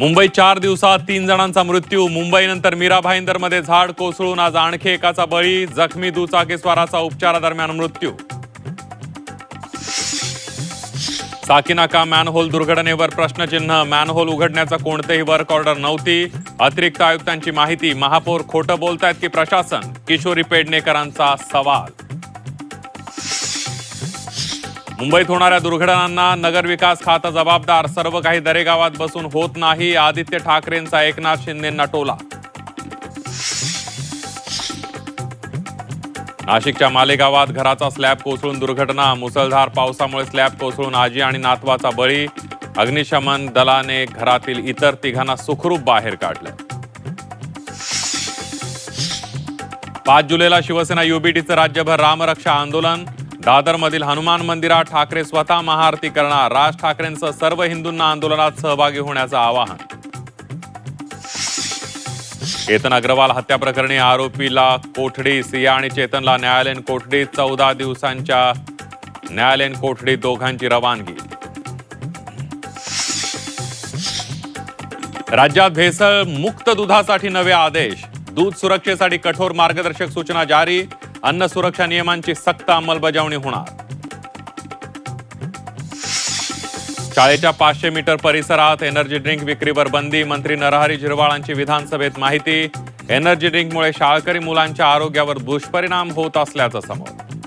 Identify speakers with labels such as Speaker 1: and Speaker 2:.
Speaker 1: मुंबईत 4 दिवसात 3 जणांचा मृत्यू. मुंबईनंतर मीरा भाईंदरमध्ये झाड कोसळून आज आणखी एकाचा बळी. जखमी दुचाकीस्वाराचा उपचारादरम्यान मृत्यू. साकीनाका मॅनहोल दुर्घटनेवर प्रश्नचिन्ह. मॅनहोल उघडण्याचा कोणतेही वर्क ऑर्डर नव्हती. अतिरिक्त आयुक्तांची माहिती. महापौर खोटं बोलतायत की प्रशासन? किशोरी पेडणेकरांचा सवाल. मुंबईत होणाऱ्या दुर्घटनांना नगरविकास खातं जबाबदार. सर्व काही दरेगावात बसून होत नाही. आदित्य ठाकरेंचा एकनाथ शिंदेंना टोला. नाशिकच्या मालेगावात घराचा स्लॅब कोसळून दुर्घटना. मुसळधार पावसामुळे स्लॅब कोसळून आजी आणि नातवाचा बळी. अग्निशमन दलाने घरातील इतर तिघांना सुखरूप बाहेर काढलं. 5 जुलैला शिवसेना युबीटीचं राज्यभर रामरक्षा आंदोलन. दादरमधील हनुमान मंदिरात ठाकरे स्वतः महाआरती करणार. राज ठाकरेंचं सर्व हिंदूंना आंदोलनात सहभागी होण्याचं आवाहन. केतन अग्रवाल हत्या प्रकरणी आरोपीला कोठडी. सिया आणि चेतनला न्यायालयीन कोठडीत. 14 दिवसांच्या न्यायालयीन कोठडीत दोघांची रवानगी. राज्यात भेसळ मुक्त दुधासाठी नवे आदेश. दूध सुरक्षेसाठी कठोर मार्गदर्शक सूचना जारी. अन्न सुरक्षा नियमांची सक्त अंमलबजावणी होणार. शाळेच्या 500 मीटर परिसरात एनर्जी ड्रिंक विक्रीवर बंदी. मंत्री नरहरी झिरवाळांची विधानसभेत माहिती. एनर्जी ड्रिंकमुळे शाळकरी मुलांच्या आरोग्यावर दुष्परिणाम होत असल्याचं समोर.